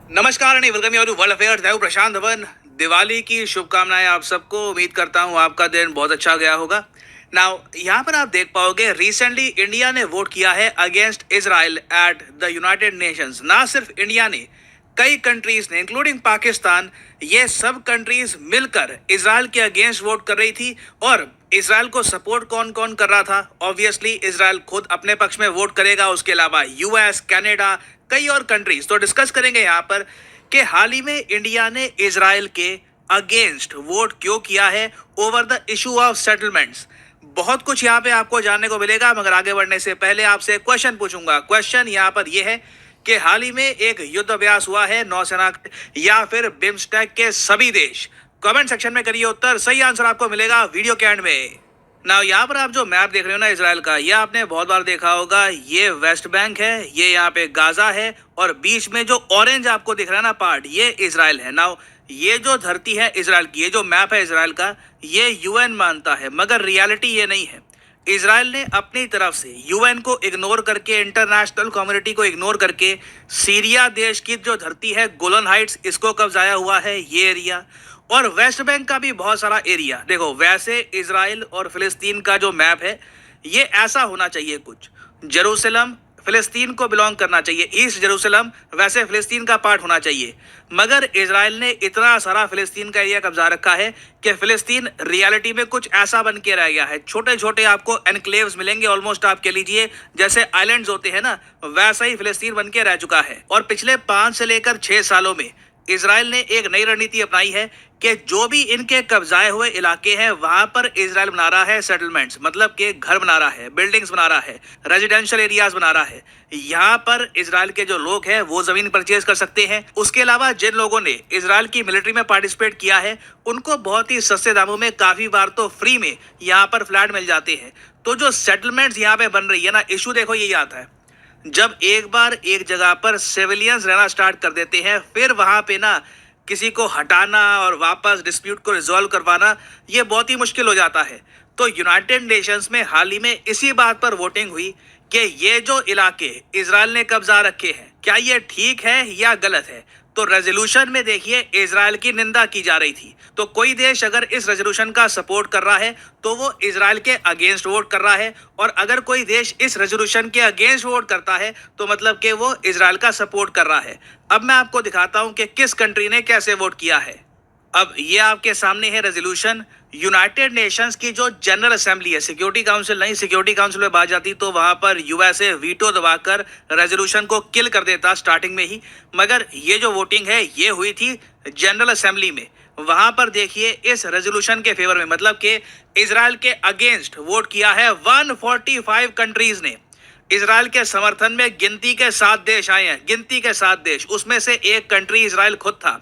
नमस्कार and welcome you to world affairs. मैं हूं प्रशांत धवन। दिवाली की शुभकामनाएं आप सबको। उम्मीद करता हूं आपका दिन बहुत अच्छा गया होगा। नाउ यहां पर आप देख पाओगे रिसेंटली इंडिया ने वोट किया है against Israel at the United Nations. ना सिर्फ इंडिया ने, कई कंट्रीज ने इंक्लूडिंग पाकिस्तान, ये सब कंट्रीज मिलकर इजराइल के अगेंस्ट वोट कर रही थी। और इजराइल को सपोर्ट कौन कौन कर रहा था? ऑब्वियसली इजराइल खुद अपने पक्ष में वोट करेगा, उसके अलावा यूएस, कनाडा, कई और कंट्रीज। तो डिस्कस करेंगे यहाँ पर कि हाल ही में इंडिया ने इजराइल के अगेंस्ट वोट क्यों किया है over the issue of settlements. बहुत कुछ यहाँ पे आपको जानने को मिलेगा, मगर आगे बढ़ने से पहले आपसे क्वेश्चन पूछूंगा। क्वेश्चन यहाँ पर यह है कि हाल ही में एक युद्ध अभ्यास हुआ है नौसेना या फिर बिम्स्टेक के सभी देश। कमेंट सेक्शन में करिए उत्तर, सही आंसर आपको मिलेगा वीडियो के एंड में। ना यहाँ पर आप जो मैप देख रहे हो ना इजराइल का, ये आपने बहुत बार देखा होगा। ये वेस्ट बैंक है, ये यहाँ पे गाजा है, और बीच में जो ऑरेंज आपको दिख रहा है ना पार्ट, ये इजराइल है। नाउ ये जो धरती है इजराइल की, ये जो मैप है इजराइल का, ये यूएन मानता है, मगर रियलिटी ये नहीं है। इजराइल ने अपनी तरफ से यूएन को इग्नोर करके, इंटरनेशनल कम्युनिटी को इग्नोर करके, सीरिया देश की जो धरती है गोलन हाइट्स, इसको कब्जाया हुआ है, ये एरिया, और वेस्ट बैंक का भी बहुत सारा एरिया। देखो वैसे इजराइल और फिलिस्तीन का जो मैप है ये ऐसा होना चाहिए कुछ। जेरूसलम फिलिस्तीन को बिलोंग करना चाहिए, ईस्ट जेरूसलम वैसे फिलिस्तीन का पार्ट होना चाहिए। मगर इजराइल ने इतना सारा फिलिस्तीन का एरिया कब्जा रखा है कि फिलिस्तीन रियलिटी में कुछ ऐसा बन के रह गया है। छोटे छोटे आपको एनक्लेव्स मिलेंगे, ऑलमोस्ट आप कह लीजिए जैसे आइलैंड्स होते हैं ना, वैसा ही फिलिस्तीन बन के रह चुका है। और पिछले 5 से लेकर 6 सालों में इजराइल ने एक नई रणनीति अपनाई है कि जो भी इनके कब्जाए हुए इलाके हैं वहां पर इजराइल बना रहा है सेटलमेंट्स, मतलब कि घर बना रहा है, बिल्डिंग्स बना रहा है, रेजिडेंशियल एरियाज बना रहा है। यहाँ पर इजराइल के जो लोग हैं वो जमीन परचेज कर सकते हैं। उसके अलावा जिन लोगों ने इजराइल की मिलिट्री में पार्टिसिपेट किया है उनको बहुत ही सस्ते दामों में, काफी बार तो फ्री में यहाँ पर फ्लैट मिल जाते हैं। तो जो सेटलमेंट्स यहाँ पे बन रही है ना, इशू देखो यही आता है, जब एक बार एक जगह पर सिविलियंस रहना स्टार्ट कर देते हैं, फिर वहां पे ना किसी को हटाना और वापस डिस्प्यूट को रिजॉल्व करवाना ये बहुत ही मुश्किल हो जाता है। तो यूनाइटेड नेशंस में हाल ही में इसी बात पर वोटिंग हुई कि ये जो इलाके इजराइल ने कब्जा रखे हैं, क्या ये ठीक है या गलत है। तो रेजोल्यूशन में देखिए इजराइल की निंदा की जा रही थी। तो कोई देश अगर इस रेजोल्यूशन का सपोर्ट कर रहा है तो वो इजराइल के अगेंस्ट वोट कर रहा है, और अगर कोई देश इस रेजोल्यूशन के अगेंस्ट वोट करता है तो मतलब कि वो इजराइल का सपोर्ट कर रहा है। अब मैं आपको दिखाता हूं कि किस कंट्री ने कैसे वोट किया है। अब ये आपके सामने है रेजोल्यूशन। यूनाइटेड नेशंस की जो जनरल असेंबली है, सिक्योरिटी काउंसिल नहीं, सिक्योरिटी काउंसिल में बात जाती तो वहां पर यूएसए वीटो दबाकर रेजोल्यूशन को किल कर देता स्टार्टिंग में ही। मगर ये जो वोटिंग है ये हुई थी जनरल असेंबली में। वहां पर देखिए इस रेजोल्यूशन के फेवर में, मतलब कि इजराइल के अगेंस्ट वोट किया है 145 कंट्रीज ने। इजराइल के समर्थन में गिनती के 7 देश आए हैं, गिनती के 7 देश, उसमें से एक कंट्री इजराइल खुद था।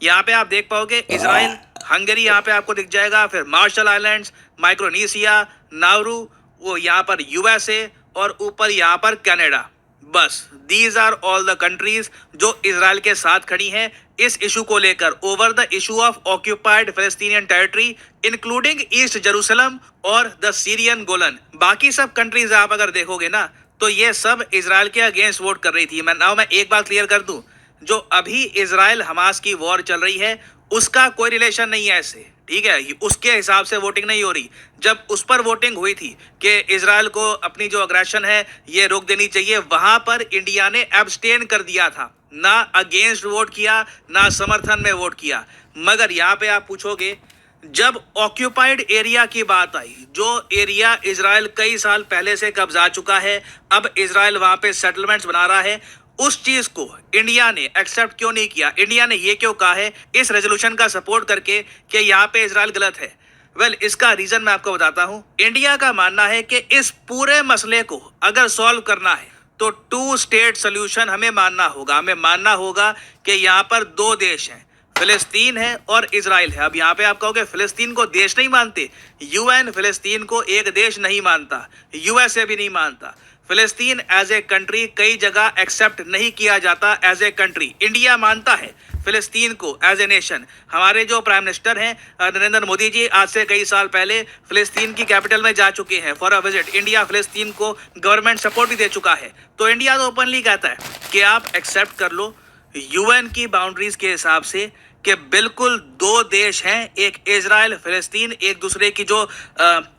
यहाँ पे आप देख पाओगे इजराइल, हंगरी यहाँ पे आपको दिख जाएगा, फिर मार्शल आइलैंड्स, माइक्रोनेशिया, नाउरू, वो यहाँ पर यूएसए, और ऊपर यहाँ पर कनाडा। बस these are all the countries जो इजराइल के साथ खड़ी हैं इस इशू को लेकर, over the issue of occupied Palestinian territory including East Jerusalem और द सीरियन गोलन। बाकी सब कंट्रीज आप अगर देखोगे ना तो ये सब इजराइल के अगेंस्ट वोट कर रही थी। मैं एक बात क्लियर कर दूं, जो अभी इजराइल हमास की वॉर चल रही है उसका कोई रिलेशन नहीं है ऐसे, ठीक है। उसके हिसाब से वोटिंग नहीं हो रही। जब उस पर वोटिंग हुई थी कि इजराइल को अपनी जो अग्रेशन है ये रोक देनी चाहिए, वहां पर इंडिया ने एब्सटेन कर दिया था, ना अगेंस्ट वोट किया ना समर्थन में वोट किया। मगर यहाँ पे आप पूछोगे, जब ऑक्यूपाइड एरिया की बात आई, जो एरिया इजराइल कई साल पहले से कब्जा चुका है, अब इजराइल वहां पे सेटलमेंट्स बना रहा है, उस चीज को इंडिया ने एक्सेप्ट क्यों नहीं किया? इंडिया ने ये क्यों कहा है इस रेजोल्यूशन का सपोर्ट करके कि यहाँ पे इजराइल गलत है? वेल, इसका रीजन मैं आपको बताता हूं। इंडिया का मानना है कि इस पूरे मसले को अगर सॉल्व करना है तो 2 स्टेट सोल्यूशन हमें मानना होगा। हमें मानना होगा कि यहाँ पर 2 देश हैं, फिलिस्तीन है और इजराइल है। अब यहाँ पे आप कहोगे फिलिस्तीन को देश नहीं मानते, यूएन फिलिस्तीन को एक देश नहीं मानता, यूएसए भी नहीं मानता। फिलिस्तीन एज ए कंट्री कई जगह एक्सेप्ट नहीं किया जाता एज ए कंट्री। इंडिया मानता है फिलिस्तीन को एज ए नेशन। हमारे जो प्राइम मिनिस्टर हैं नरेंद्र मोदी जी आज से कई साल पहले फिलिस्तीन की कैपिटल में जा चुके हैं फॉर अ विजिट। इंडिया फिलिस्तीन को गवर्नमेंट सपोर्ट भी दे चुका है। तो इंडिया तो ओपनली कहता है कि आप एक्सेप्ट कर लो यूएन की बाउंड्रीज के हिसाब से कि बिल्कुल दो देश हैं, एक इजराइल फिलिस्तीन, एक दूसरे की जो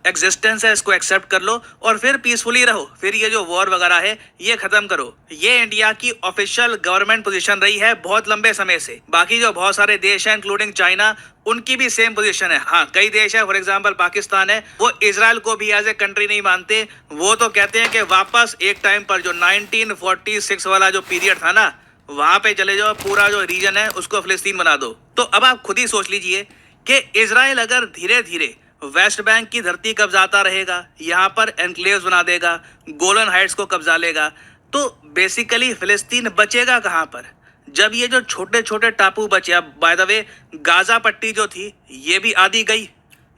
एग्जिस्टेंस है इसको एक्सेप्ट कर लो और फिर पीसफुली रहो, फिर ये जो वॉर वगैरह है ये खत्म करो। ये इंडिया की ऑफिशियल गवर्नमेंट पोजीशन रही है बहुत लंबे समय से। बाकी जो बहुत सारे देश हैं इंक्लूडिंग चाइना, उनकी भी सेम पोजीशन है। हाँ, कई देश है, फॉर एग्जांपल पाकिस्तान है, वो इजराइल को भी एज ए कंट्री नहीं मानते। वो तो कहते हैं कि वापस एक टाइम पर जो 1946 वाला जो पीरियड था ना, वहां पे चले जाओ, पूरा जो रीजन है उसको फिलिस्तीन बना दो। तो अब आप खुद ही सोच लीजिए कि इजराइल अगर धीरे धीरे वेस्ट बैंक की धरती कब्जाता रहेगा, यहाँ पर एनक्लेव्स बना देगा, गोलन हाइट्स को कब्जा लेगा, तो बेसिकली फिलिस्तीन बचेगा कहाँ पर? जब ये जो छोटे छोटे टापू बचे, अब बाय द वे गाजा पट्टी जो थी ये भी आधी गई।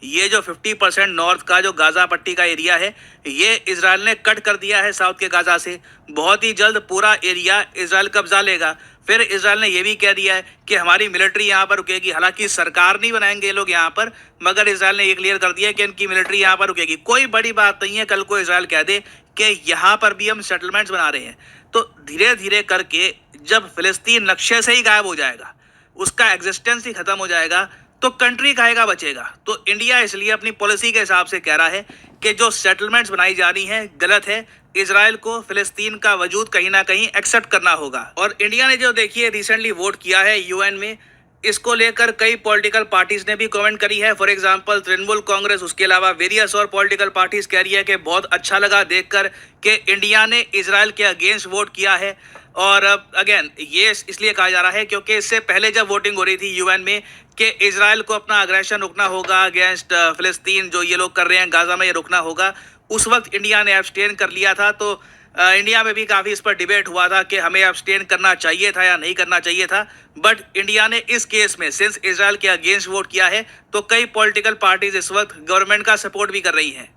ये जो 50% नॉर्थ का जो गाजा पट्टी का एरिया है ये इजराइल ने कट कर दिया है साउथ के गाजा से। बहुत ही जल्द पूरा एरिया इजराइल कब्जा लेगा। फिर इजराइल ने यह भी कह दिया है कि हमारी मिलिट्री यहाँ पर रुकेगी। हालांकि सरकार नहीं बनाएंगे ये लोग यहाँ पर, मगर इजराइल ने ये क्लियर कर दिया है कि इनकी मिलिट्री यहाँ पर रुकेगी। कोई बड़ी बात नहीं है, कल को इजराइल कह दे कि यहाँ पर भी हम सेटलमेंट्स बना रहे हैं। तो धीरे धीरे करके जब फिलिस्तीन नक्शे से ही गायब हो जाएगा, उसका एग्जिस्टेंस ही खत्म हो जाएगा, तो कंट्री काहेगा बचेगा? तो इंडिया इसलिए अपनी पॉलिसी के हिसाब से कह रहा है कि जो सेटलमेंट्स बनाई जा रही हैं गलत है। इजराइल को फिलिस्तीन का वजूद कहीं ना कहीं एक्सेप्ट करना होगा। और इंडिया ने जो देखिए रिसेंटली वोट किया है यूएन में, इसको लेकर कई पॉलिटिकल पार्टीज ने भी कमेंट करी है। फॉर एग्जांपल तृणमूल कांग्रेस, उसके अलावा वेरियस और पॉलिटिकल पार्टीज कह रही है कि बहुत अच्छा लगा देखकर कि इंडिया ने इजराइल के अगेंस्ट वोट किया है। और अगेन ये इसलिए कहा जा रहा है क्योंकि इससे पहले जब वोटिंग हो रही थी यूएन में कि इजराइल को अपना अग्रेशन रुकना होगा अगेंस्ट फिलिस्तीन, जो ये लोग कर रहे हैं गाजा में, ये रुकना होगा, उस वक्त इंडिया ने एब्सटेन कर लिया था। तो इंडिया में भी काफ़ी इस पर डिबेट हुआ था कि हमें एब्सटेन करना चाहिए था या नहीं करना चाहिए था। बट इंडिया ने इस केस में सिंस इजराइल के अगेंस्ट वोट किया है, तो कई पॉलिटिकल पार्टीज इस वक्त गवर्नमेंट का सपोर्ट भी कर रही हैं।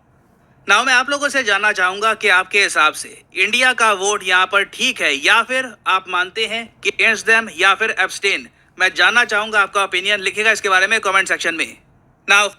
नाउ मैं आप लोगों से जानना चाहूंगा कि आपके हिसाब से इंडिया का वोट यहाँ पर ठीक है या फिर आप मानते हैं कि अगेंस्ट देम या फिर एब्सटेन? मैं जानना चाहूंगा आपका ओपिनियन, लिखिएगा इसके बारे में कमेंट सेक्शन में। नाउ